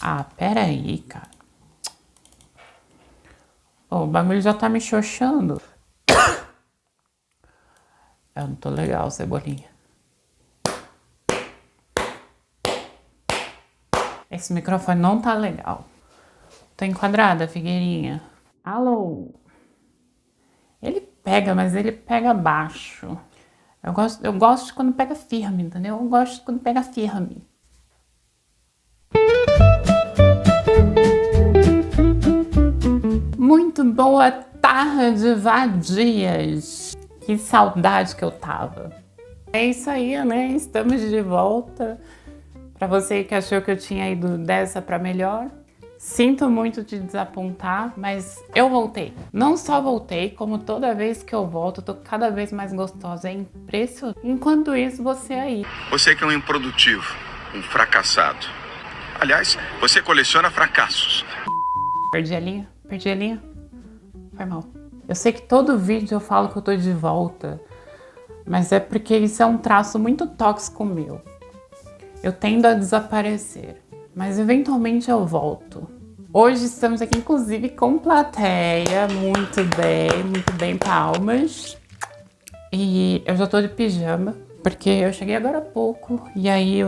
Ah, pera aí, cara. Oh, o bagulho já tá me xoxando. Eu não tô legal, Cebolinha. Esse microfone não tá legal. Tô enquadrada, Figueirinha. Alô? Ele pega, mas ele pega baixo. Eu gosto de quando pega firme, entendeu? Eu gosto de quando pega firme. Muito boa tarde, vadias. Que saudade que eu tava. É isso aí, né? Estamos de volta. Pra você que achou que eu tinha ido dessa pra melhor, sinto muito te desapontar, mas eu voltei. Não só voltei, como toda vez que eu volto, eu tô cada vez mais gostosa. É impressionante. Enquanto isso, você aí. Você que é um improdutivo, um fracassado. Aliás, você coleciona fracassos. Perdi a linha? Perdi a linha? Foi mal. Eu sei que todo vídeo eu falo que eu tô de volta, mas é porque isso é um traço muito tóxico meu. Eu tendo a desaparecer, mas eventualmente eu volto. Hoje estamos aqui, inclusive, com plateia. Muito bem, palmas. E eu já tô de pijama, porque eu cheguei agora há pouco, e aí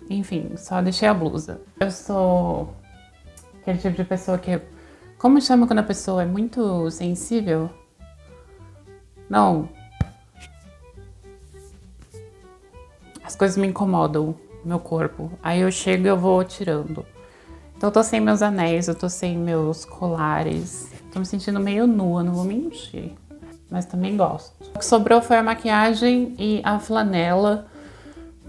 enfim, só deixei a blusa. Eu sou aquele tipo de pessoa que... Como chama quando a pessoa é muito sensível? Não. As coisas me incomodam, meu corpo. Aí eu chego e eu vou tirando. Então eu tô sem meus anéis, eu tô sem meus colares. Tô me sentindo meio nua, não vou mentir. Mas também gosto. O que sobrou foi a maquiagem e a flanela.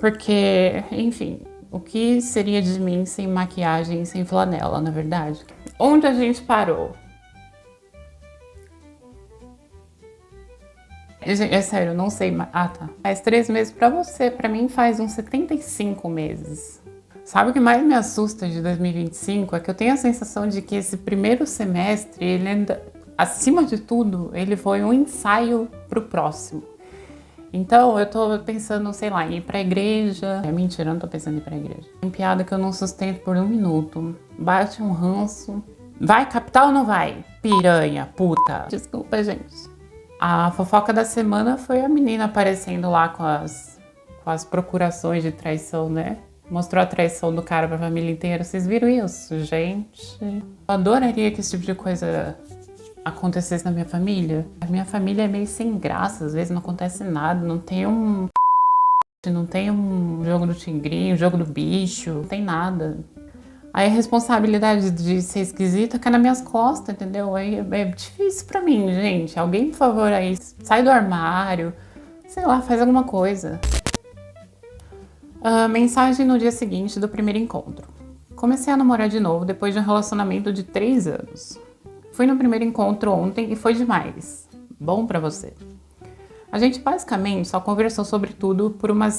Porque, enfim, o que seria de mim sem maquiagem e sem flanela, na verdade? Onde a gente parou? É sério, eu não sei. Ah, tá. Faz 3 meses pra você, pra mim faz uns 75 meses. Sabe o que mais me assusta de 2025? É que eu tenho a sensação de que esse primeiro semestre, ele ainda, acima de tudo, ele foi um ensaio pro próximo. Então, eu tô pensando, sei lá, em ir pra igreja. É mentira, eu não tô pensando em ir pra igreja. Tem piada que eu não sustento por 1 minuto. Bate um ranço. Vai capital ou não vai? Piranha, puta. Desculpa, gente. A fofoca da semana foi a menina aparecendo lá com as procurações de traição, né? Mostrou a traição do cara pra família inteira. Vocês viram isso, gente? Eu adoraria que esse tipo de coisa acontecesse na minha família. A minha família é meio sem graça, às vezes não acontece nada, não tem um jogo do tigrinho, jogo do bicho, não tem nada. Aí a responsabilidade de ser esquisita cai nas minhas costas, entendeu? Aí é difícil pra mim, gente. Alguém, por favor, aí sai do armário, sei lá, faz alguma coisa. Mensagem no dia seguinte do primeiro encontro. Comecei a namorar de novo depois de um relacionamento de 3 anos. Fui no primeiro encontro ontem e foi demais. Bom pra você. A gente basicamente só conversou sobre tudo por umas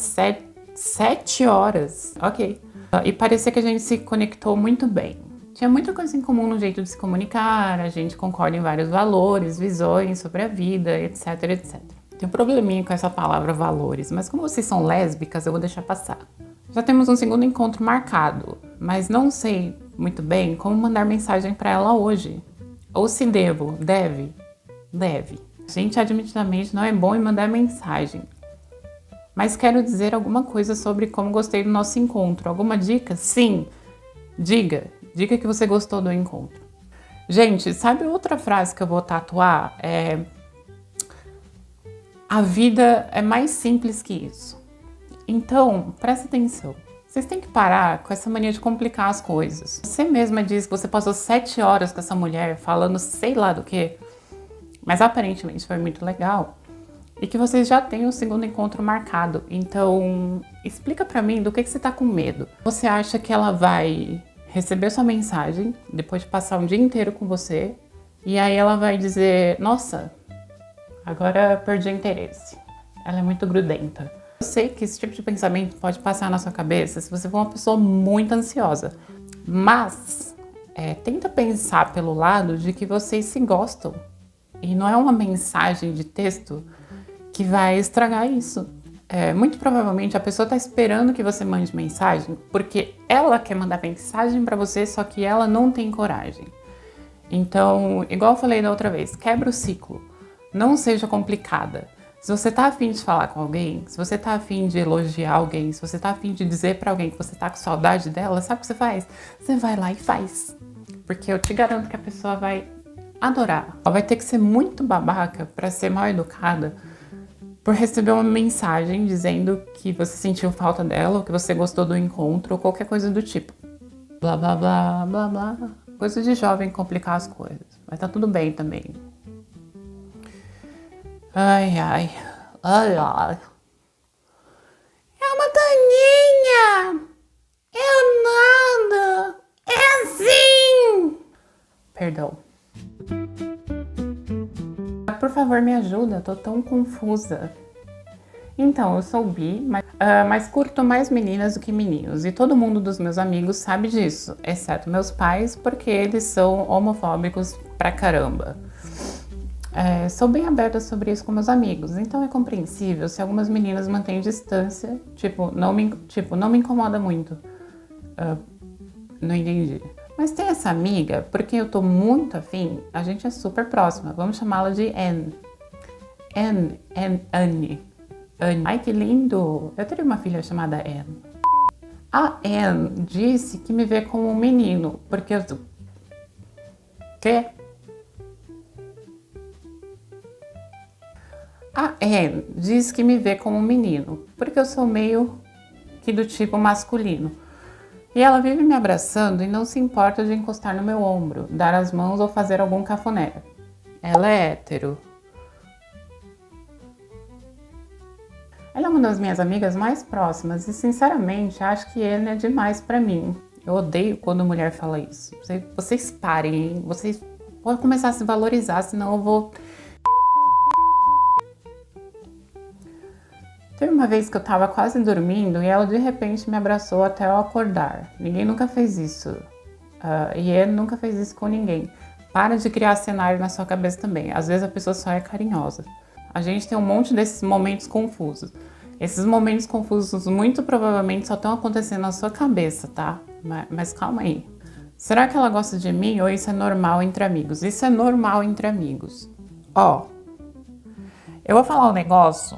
7 horas. Ok. E parecia que a gente se conectou muito bem. Tinha muita coisa em comum no jeito de se comunicar, a gente concorda em vários valores, visões sobre a vida, etc, etc. Tem um probleminha com essa palavra valores, mas como vocês são lésbicas, eu vou deixar passar. Já temos um segundo encontro marcado, mas não sei muito bem como mandar mensagem pra ela hoje. Ou se deve. A gente admitidamente não é bom em mandar mensagem. Mas quero dizer alguma coisa sobre como gostei do nosso encontro. Alguma dica? Sim. Diga que você gostou do encontro. Gente, sabe outra frase que eu vou tatuar? A vida é mais simples que isso. Então, presta atenção. Vocês têm que parar com essa mania de complicar as coisas. Você mesma diz que você passou 7 horas com essa mulher falando sei lá do que, mas aparentemente foi muito legal. E que vocês já têm o segundo encontro marcado. Então, explica pra mim do que você tá com medo. Você acha que ela vai receber sua mensagem depois de passar um dia inteiro com você e aí ela vai dizer, nossa, agora perdi interesse. Ela é muito grudenta. Eu sei que esse tipo de pensamento pode passar na sua cabeça se você for uma pessoa muito ansiosa. Mas, tenta pensar pelo lado de que vocês se gostam. E não é uma mensagem de texto que vai estragar isso. Muito provavelmente a pessoa tá esperando que você mande mensagem porque ela quer mandar mensagem pra você, só que ela não tem coragem. Então, igual eu falei da outra vez, quebra o ciclo. Não seja complicada. Se você tá afim de falar com alguém, se você tá afim de elogiar alguém, se você tá afim de dizer pra alguém que você tá com saudade dela, sabe o que você faz? Você vai lá e faz. Porque eu te garanto que a pessoa vai adorar. Ela vai ter que ser muito babaca pra ser mal educada por receber uma mensagem dizendo que você sentiu falta dela, ou que você gostou do encontro, ou qualquer coisa do tipo. Blá, blá, blá, blá, blá. Coisa de jovem complicar as coisas. Mas tá tudo bem também. Ai, ai. Ai, ai. É uma Taninha! É nada! É assim! Perdão. Por favor, me ajuda, tô tão confusa. Então, eu sou bi, mas curto mais meninas do que meninos. E todo mundo dos meus amigos sabe disso, exceto meus pais, porque eles são homofóbicos pra caramba. Sou bem aberta sobre isso com meus amigos, então é compreensível se algumas meninas mantêm distância, não me incomoda muito. Não entendi. Mas tem essa amiga, porque eu tô muito afim, a gente é super próxima, vamos chamá-la de Anne. Anne. Ai, que lindo! Eu teria uma filha chamada Anne. A Anne disse que me vê como um menino, porque eu... Quê? A Anne diz que me vê como um menino, porque eu sou meio que do tipo masculino. E ela vive me abraçando e não se importa de encostar no meu ombro, dar as mãos ou fazer algum cafuné. Ela é hétero. Ela é uma das minhas amigas mais próximas e, sinceramente, acho que ele é demais pra mim. Eu odeio quando mulher fala isso. Vocês parem, hein? Vocês podem começar a se valorizar, senão eu vou... Teve uma vez que eu tava quase dormindo e ela de repente me abraçou até eu acordar. Ninguém nunca fez isso. E ele nunca fez isso com ninguém. Para de criar cenário na sua cabeça também. Às vezes a pessoa só é carinhosa. A gente tem um monte desses momentos confusos. Esses momentos confusos muito provavelmente só estão acontecendo na sua cabeça, tá? Mas calma aí. Será que ela gosta de mim ou isso é normal entre amigos? Isso é normal entre amigos. Ó, eu vou falar um negócio...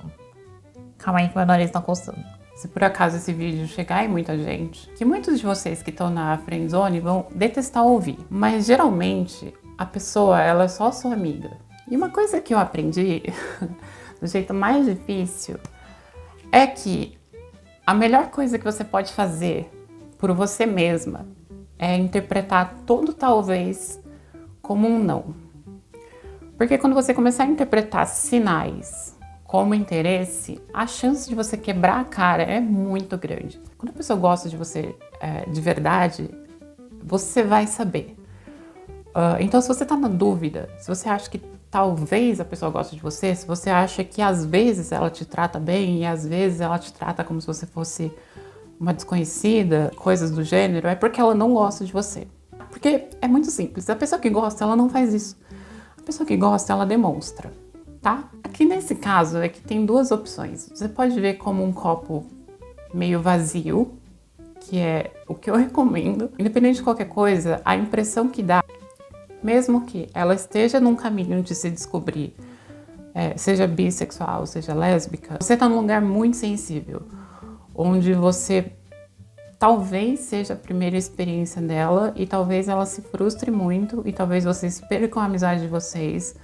Calma aí que meu nariz tá coçando. Se por acaso esse vídeo chegar em muita gente, que muitos de vocês que estão na friendzone vão detestar ouvir. Mas geralmente a pessoa, ela é só sua amiga. E uma coisa que eu aprendi, do jeito mais difícil, é que a melhor coisa que você pode fazer por você mesma é interpretar todo talvez como um não. Porque quando você começar a interpretar sinais como interesse, a chance de você quebrar a cara é muito grande. Quando a pessoa gosta de você de verdade, você vai saber. Então, se você tá na dúvida, se você acha que talvez a pessoa goste de você, se você acha que às vezes ela te trata bem e às vezes ela te trata como se você fosse uma desconhecida, coisas do gênero, é porque ela não gosta de você. Porque é muito simples, a pessoa que gosta, ela não faz isso. A pessoa que gosta, ela demonstra. Tá? Aqui nesse caso é que tem duas opções. Você pode ver como um copo meio vazio, que é o que eu recomendo. Independente de qualquer coisa, a impressão que dá, mesmo que ela esteja num caminho de se descobrir, seja bissexual, seja lésbica, você tá num lugar muito sensível, onde você talvez seja a primeira experiência dela e talvez ela se frustre muito e talvez vocês percam a amizade de vocês.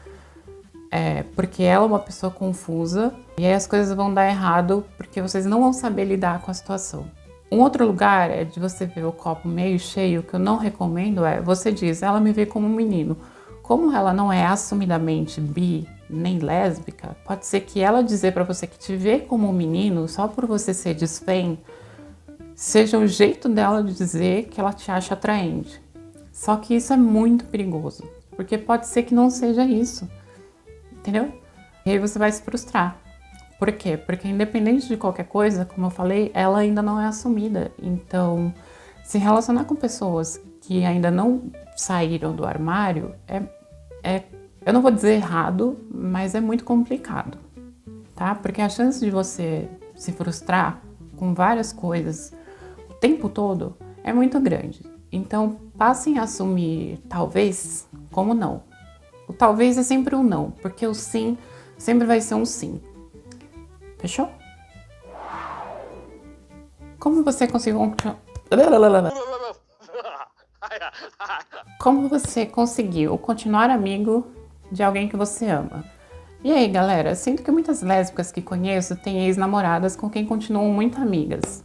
Porque ela é uma pessoa confusa e aí as coisas vão dar errado porque vocês não vão saber lidar com a situação. Um outro lugar é de você ver o copo meio cheio, o que eu não recomendo você diz, ela me vê como um menino. Como ela não é assumidamente bi nem lésbica, pode ser que ela dizer pra você que te vê como um menino só por você ser desfém, seja o jeito dela de dizer que ela te acha atraente. Só que isso é muito perigoso, porque pode ser que não seja isso. Entendeu? E aí você vai se frustrar. Por quê? Porque independente de qualquer coisa, como eu falei, ela ainda não é assumida. Então, se relacionar com pessoas que ainda não saíram do armário eu não vou dizer errado, mas é muito complicado, tá? Porque a chance de você se frustrar com várias coisas o tempo todo é muito grande. Então, passem a assumir talvez como não. O talvez é sempre um não, porque o sim sempre vai ser um sim. Fechou? Como você conseguiu... Como você conseguiu continuar amigo de alguém que você ama? E aí, galera, sinto que muitas lésbicas que conheço têm ex-namoradas com quem continuam muito amigas.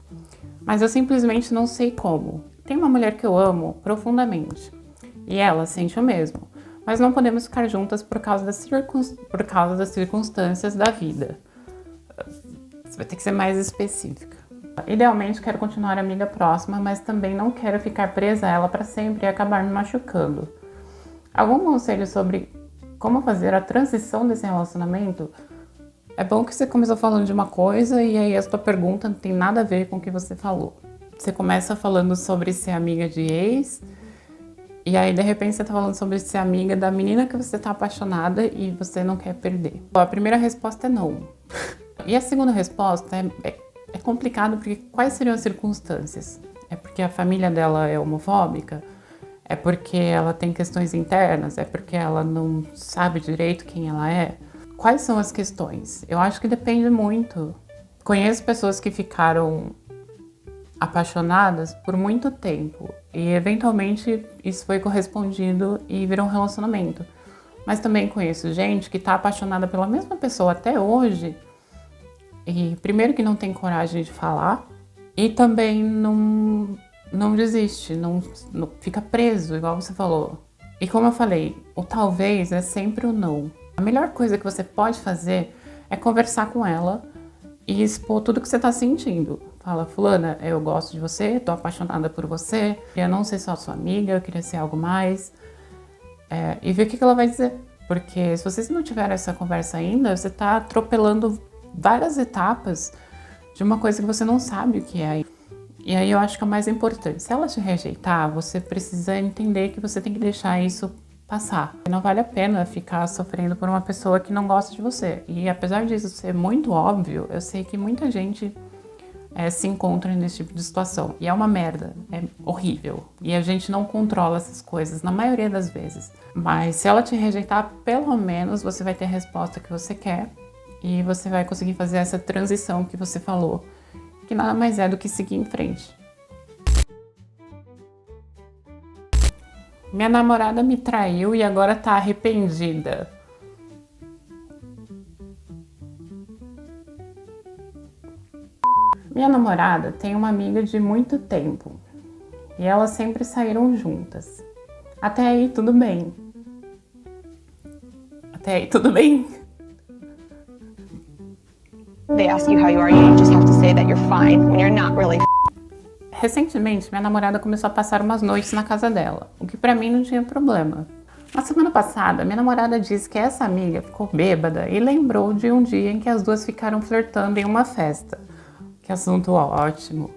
Mas eu simplesmente não sei como. Tem uma mulher que eu amo profundamente. E ela sente o mesmo. Mas não podemos ficar juntas por causa das circunstâncias da vida. Você vai ter que ser mais específica. Idealmente, quero continuar amiga próxima, mas também não quero ficar presa a ela para sempre e acabar me machucando. Algum conselho sobre como fazer a transição desse relacionamento? É bom que você começou falando de uma coisa e aí a sua pergunta não tem nada a ver com o que você falou. Você começa falando sobre ser amiga de ex, e aí de repente você tá falando sobre ser amiga da menina que você tá apaixonada e você não quer perder. A primeira resposta é não. E a segunda resposta é complicado porque quais seriam as circunstâncias? É porque a família dela é homofóbica? É porque ela tem questões internas? É porque ela não sabe direito quem ela é? Quais são as questões? Eu acho que depende muito. Conheço pessoas que ficaram apaixonadas por muito tempo e eventualmente isso foi correspondido e virou um relacionamento. Mas também conheço gente que tá apaixonada pela mesma pessoa até hoje e primeiro que não tem coragem de falar e também não desiste, não fica preso, igual você falou. E como eu falei, o talvez é sempre o não. A melhor coisa que você pode fazer é conversar com ela e expor tudo que você tá sentindo. Fala, fulana, eu gosto de você, tô apaixonada por você, eu não ser só sua amiga, eu queria ser algo mais. E ver o que ela vai dizer. Porque se vocês não tiverem essa conversa ainda, você tá atropelando várias etapas de uma coisa que você não sabe o que é. E aí eu acho que é o mais importante. Se ela te rejeitar, você precisa entender que você tem que deixar isso passar. Não vale a pena ficar sofrendo por uma pessoa que não gosta de você. E apesar disso ser muito óbvio, eu sei que muita gente se encontra nesse tipo de situação. E é uma merda, é horrível. E a gente não controla essas coisas na maioria das vezes. Mas se ela te rejeitar, pelo menos você vai ter a resposta que você quer. E você vai conseguir fazer essa transição que você falou. Que nada mais é do que seguir em frente. Minha namorada me traiu e agora tá arrependida. Minha namorada tem uma amiga de muito tempo e elas sempre saíram juntas. Até aí tudo bem. Até aí tudo bem? They ask you how you are, you just have to say that you're fine when you're not really. Recentemente, minha namorada começou a passar umas noites na casa dela, o que pra mim não tinha problema. Na semana passada, minha namorada disse que essa amiga ficou bêbada e lembrou de um dia em que as duas ficaram flertando em uma festa. Que assunto ótimo.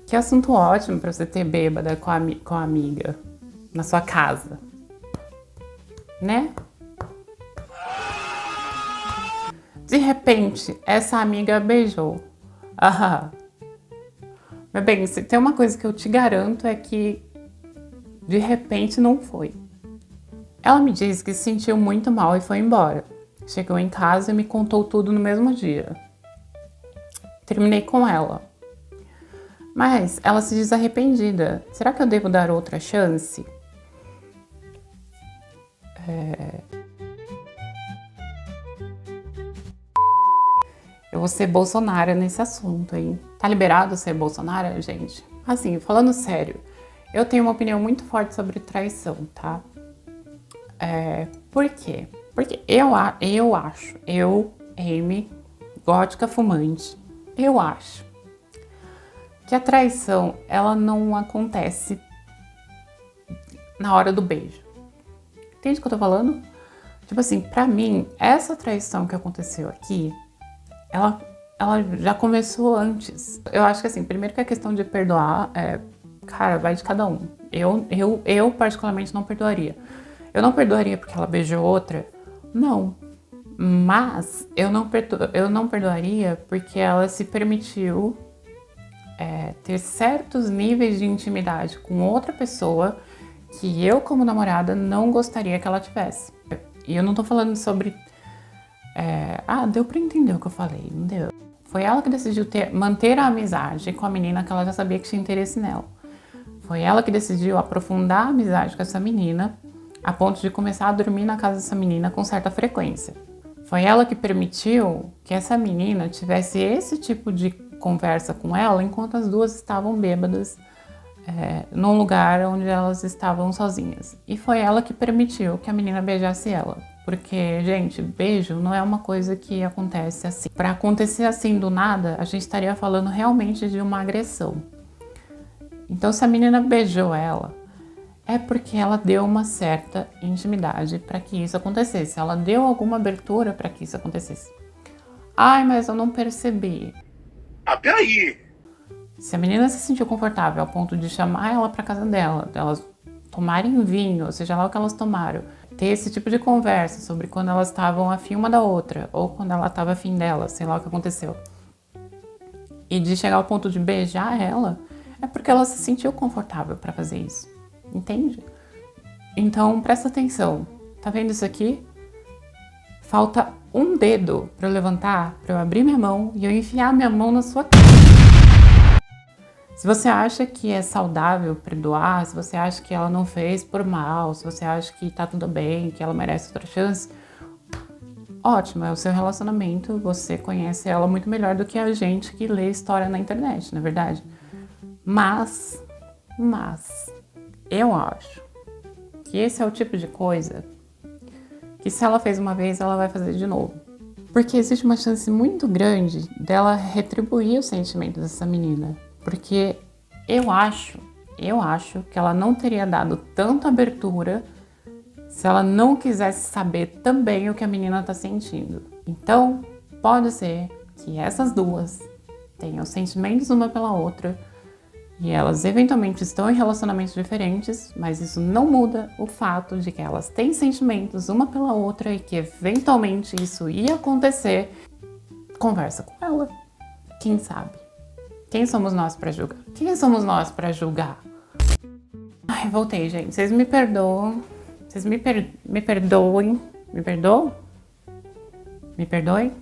Que assunto ótimo pra você ter bêbada com a amiga na sua casa. Né? De repente, essa amiga beijou. Aham. Mas bem, se tem uma coisa que eu te garanto é que de repente não foi. Ela me disse que se sentiu muito mal e foi embora. Chegou em casa e me contou tudo no mesmo dia. Terminei com ela. Mas ela se diz arrependida. Será que eu devo dar outra chance? Eu vou ser bolsonara nesse assunto, hein? Tá liberado ser bolsonara, gente? Assim, falando sério, eu tenho uma opinião muito forte sobre traição, tá? Por quê? Porque eu acho, Amy, gótica fumante, eu acho que a traição, ela não acontece na hora do beijo. Entende o que eu tô falando? Tipo assim, pra mim, essa traição que aconteceu aqui, ela já começou antes. Eu acho que assim, primeiro que a questão de perdoar, cara, vai de cada um. Eu particularmente não perdoaria. Eu não perdoaria porque ela beijou outra? Não. Mas eu não perdoaria porque ela se permitiu ter certos níveis de intimidade com outra pessoa que eu, como namorada, não gostaria que ela tivesse. E eu não tô falando sobre... deu pra entender o que eu falei, não deu. Foi ela que decidiu manter a amizade com a menina que ela já sabia que tinha interesse nela. Foi ela que decidiu aprofundar a amizade com essa menina a ponto de começar a dormir na casa dessa menina com certa frequência. Foi ela que permitiu que essa menina tivesse esse tipo de conversa com ela enquanto as duas estavam bêbadas num lugar onde elas estavam sozinhas. E foi ela que permitiu que a menina beijasse ela. Porque, gente, beijo não é uma coisa que acontece assim. Para acontecer assim do nada, a gente estaria falando realmente de uma agressão. Então, se a menina beijou ela, é porque ela deu uma certa intimidade para que isso acontecesse. Ela deu alguma abertura para que isso acontecesse. Ai, mas eu não percebi. Peraí! Se a menina se sentiu confortável ao ponto de chamar ela para casa dela, elas tomarem vinho, ou seja lá o que elas tomaram, ter esse tipo de conversa sobre quando elas estavam afim uma da outra, ou quando ela estava afim dela, sei lá o que aconteceu, e de chegar ao ponto de beijar ela, é porque ela se sentiu confortável para fazer isso. Entende? Então, presta atenção. Tá vendo isso aqui? Falta um dedo para eu levantar, para eu abrir minha mão e eu enfiar minha mão na sua cara. Se você acha que é saudável perdoar, se você acha que ela não fez por mal, se você acha que tá tudo bem, que ela merece outra chance, ótimo, é o seu relacionamento, você conhece ela muito melhor do que a gente que lê história na internet, não é verdade? Mas eu acho que esse é o tipo de coisa que se ela fez uma vez, ela vai fazer de novo. Porque existe uma chance muito grande dela retribuir o sentimento dessa menina. Porque eu acho que ela não teria dado tanta abertura se ela não quisesse saber também o que a menina tá sentindo. Então, pode ser que essas duas tenham sentimentos uma pela outra, e elas eventualmente estão em relacionamentos diferentes, mas isso não muda o fato de que elas têm sentimentos uma pela outra e que eventualmente isso ia acontecer. Conversa com ela. Quem sabe? Quem somos nós pra julgar? Quem somos nós pra julgar? Ai, voltei, gente. Vocês me perdoam. Vocês me perdoem. Me perdoam? Me perdoem?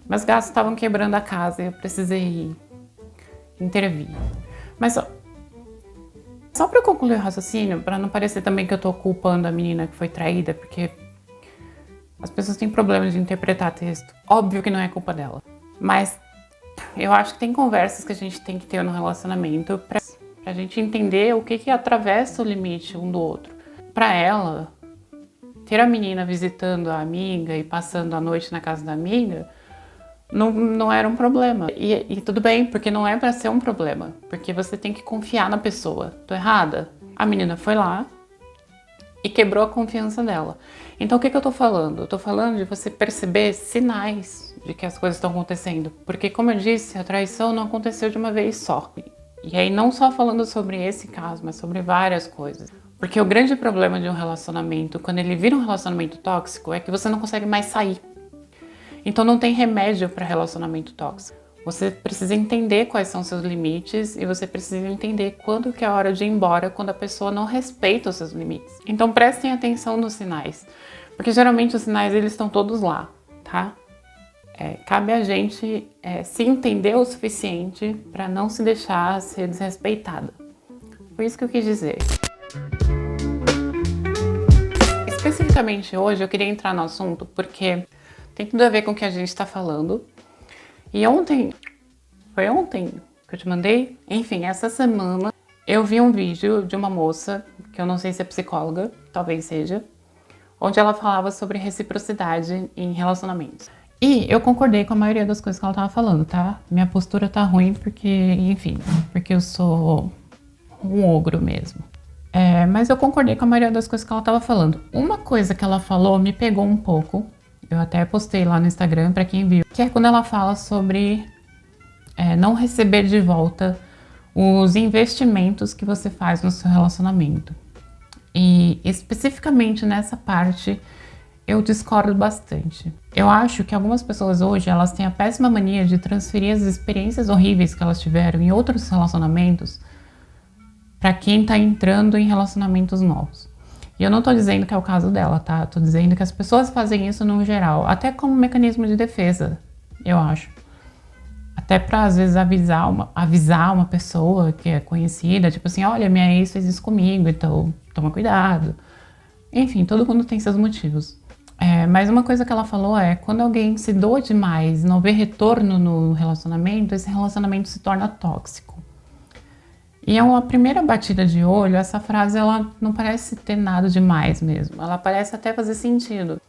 Meus gatos estavam quebrando a casa e eu precisei intervir. Mas só para eu concluir o raciocínio, para não parecer também que eu tô culpando a menina que foi traída, porque as pessoas têm problemas de interpretar texto. Óbvio que não é culpa dela. Mas eu acho que tem conversas que a gente tem que ter no relacionamento pra gente entender o que atravessa o limite um do outro. Pra ela, ter a menina visitando a amiga e passando a noite na casa da amiga não era um problema. E tudo bem, porque não é pra ser um problema. Porque você tem que confiar na pessoa. Tô errada? A menina foi lá e quebrou a confiança dela. Então o que eu tô falando? Eu tô falando de você perceber sinais de que as coisas estão acontecendo. Porque, como eu disse, a traição não aconteceu de uma vez só. E aí não só falando sobre esse caso, mas sobre várias coisas. Porque o grande problema de um relacionamento, quando ele vira um relacionamento tóxico, é que você não consegue mais sair. Então não tem remédio para relacionamento tóxico. Você precisa entender quais são seus limites e você precisa entender quando que é a hora de ir embora quando a pessoa não respeita os seus limites. Então prestem atenção nos sinais, porque geralmente os sinais eles estão todos lá, tá? Cabe a gente se entender o suficiente para não se deixar ser desrespeitada. Foi isso que eu quis dizer. Especificamente hoje eu queria entrar no assunto porque tem tudo a ver com o que a gente está falando. E foi ontem que eu te mandei? Enfim, essa semana eu vi um vídeo de uma moça, que eu não sei se é psicóloga, talvez seja, onde ela falava sobre reciprocidade em relacionamentos. E eu concordei com a maioria das coisas que ela tava falando, tá? Minha postura tá ruim porque, enfim, porque eu sou um ogro mesmo. Mas eu concordei com a maioria das coisas que ela tava falando. Uma coisa que ela falou me pegou um pouco. Eu até postei lá no Instagram pra quem viu. Que é quando ela fala sobre não receber de volta os investimentos que você faz no seu relacionamento. E especificamente nessa parte, Eu discordo bastante. Eu acho que algumas pessoas hoje, elas têm a péssima mania de transferir as experiências horríveis que elas tiveram em outros relacionamentos para quem tá entrando em relacionamentos novos. E eu não tô dizendo que é o caso dela, tá? Tô dizendo que as pessoas fazem isso no geral, até como mecanismo de defesa, eu acho. Até pra, às vezes, avisar uma pessoa que é conhecida, tipo assim, olha, minha ex fez isso comigo, então toma cuidado. Enfim, todo mundo tem seus motivos. Mas uma coisa que ela falou é, quando alguém se doa demais, não vê retorno no relacionamento, esse relacionamento se torna tóxico. E é uma primeira batida de olho, essa frase ela não parece ter nada demais mesmo, ela parece até fazer sentido.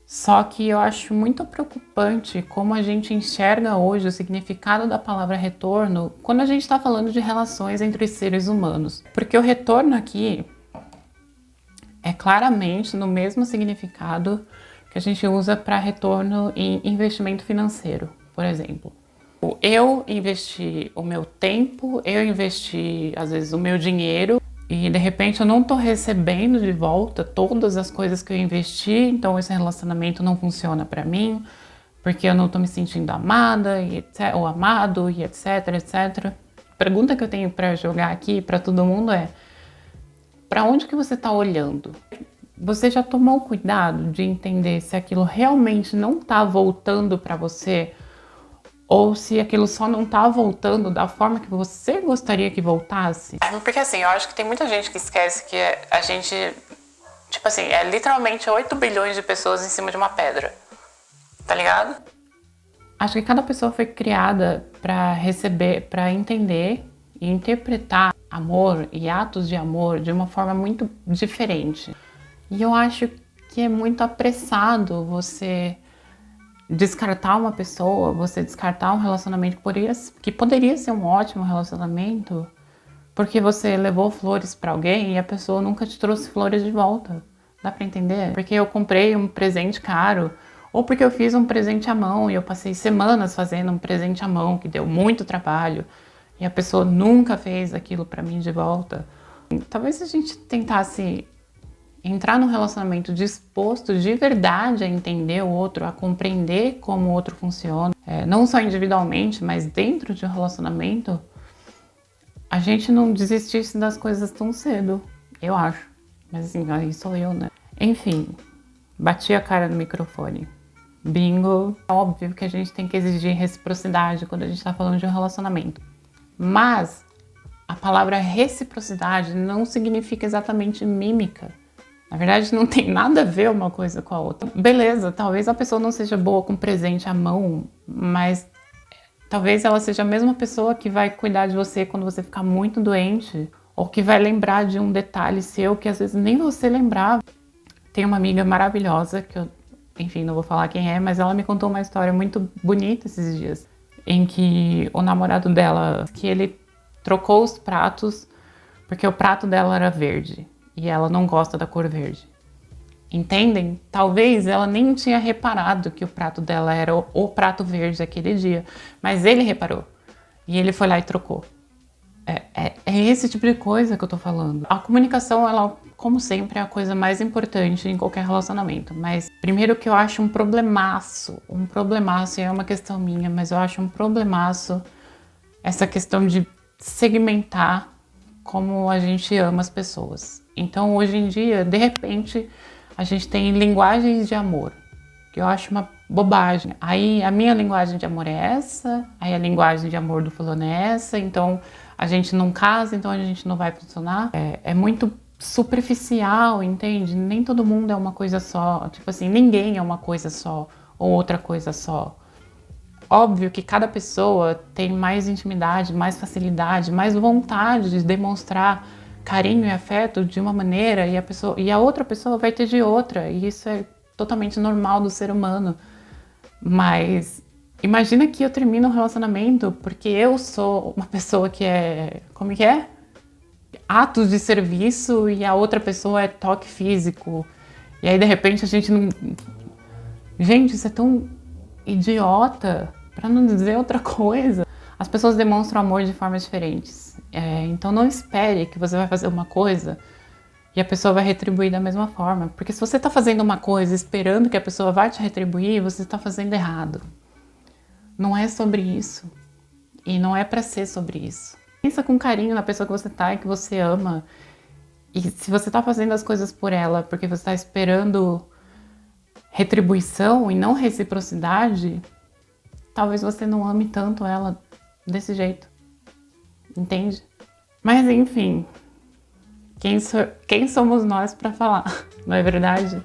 Só que eu acho muito preocupante como a gente enxerga hoje o significado da palavra retorno quando a gente está falando de relações entre seres humanos. Porque o retorno aqui é claramente no mesmo significado que a gente usa para retorno em investimento financeiro, por exemplo. Eu investi o meu tempo, eu investi, às vezes, o meu dinheiro e, de repente, eu não tô recebendo de volta todas as coisas que eu investi, então esse relacionamento não funciona para mim, porque eu não tô me sentindo amada, e etc, ou amado, e etc, etc. A pergunta que eu tenho para jogar aqui para todo mundo é: para onde que você tá olhando? Você já tomou cuidado de entender se aquilo realmente não tá voltando para você? Ou se aquilo só não tá voltando da forma que você gostaria que voltasse? Porque assim, eu acho que tem muita gente que esquece que a gente, tipo assim, é literalmente 8 bilhões de pessoas em cima de uma pedra. Tá ligado? Acho que cada pessoa foi criada pra receber, pra entender e interpretar amor e atos de amor de uma forma muito diferente. E eu acho que é muito apressado você descartar uma pessoa, você descartar um relacionamento que poderia ser um ótimo relacionamento, porque você levou flores pra alguém e a pessoa nunca te trouxe flores de volta. Dá pra entender? Porque eu comprei um presente caro, ou porque eu fiz um presente à mão e eu passei semanas fazendo um presente à mão que deu muito trabalho e a pessoa nunca fez aquilo pra mim de volta. Talvez se a gente tentasse entrar num relacionamento disposto de verdade a entender o outro, a compreender como o outro funciona, não só individualmente, mas dentro de um relacionamento, a gente não desistisse das coisas tão cedo, eu acho. Mas assim, aí sou eu, né? Enfim, bati a cara no microfone. Bingo. É óbvio que a gente tem que exigir reciprocidade quando a gente tá falando de um relacionamento. Mas a palavra reciprocidade não significa exatamente mímica. Na verdade, não tem nada a ver uma coisa com a outra. Beleza, talvez a pessoa não seja boa com presente à mão, mas talvez ela seja a mesma pessoa que vai cuidar de você quando você ficar muito doente, ou que vai lembrar de um detalhe seu que às vezes nem você lembrava. Tem uma amiga maravilhosa, que eu, enfim, não vou falar quem é, mas ela me contou uma história muito bonita esses dias, em que o namorado dela, que ele trocou os pratos porque o prato dela era verde. E ela não gosta da cor verde. Entendem? Talvez ela nem tinha reparado que o prato dela era o prato verde aquele dia. Mas ele reparou. E ele foi lá e trocou. É esse tipo de coisa que eu tô falando. A comunicação, ela, como sempre, é a coisa mais importante em qualquer relacionamento. Mas, primeiro que eu acho um problemaço, e é uma questão minha, mas eu acho um problemaço essa questão de segmentar como a gente ama as pessoas. Então, hoje em dia, de repente, a gente tem linguagens de amor, que eu acho uma bobagem. Aí, a minha linguagem de amor é essa, aí a linguagem de amor do fulano é essa, então a gente não casa, então a gente não vai funcionar. É muito superficial, entende? Nem todo mundo é uma coisa só, tipo assim, ninguém é uma coisa só ou outra coisa só. Óbvio que cada pessoa tem mais intimidade, mais facilidade, mais vontade de demonstrar carinho e afeto de uma maneira e a outra pessoa vai ter de outra, e isso é totalmente normal do ser humano. Mas imagina que eu termino um relacionamento porque eu sou uma pessoa que é, como que é? Atos de serviço e a outra pessoa é toque físico. E aí de repente a gente não... Gente, isso é tão idiota, pra não dizer outra coisa. As pessoas demonstram amor de formas diferentes. Então não espere que você vai fazer uma coisa e a pessoa vai retribuir da mesma forma. Porque se você tá fazendo uma coisa esperando que a pessoa vai te retribuir, você tá fazendo errado. Não é sobre isso. E não é pra ser sobre isso. Pensa com carinho na pessoa que você tá e que você ama. E se você tá fazendo as coisas por ela porque você tá esperando retribuição e não reciprocidade, talvez você não ame tanto ela desse jeito. Entende? Mas enfim, quem somos nós pra falar, não é verdade?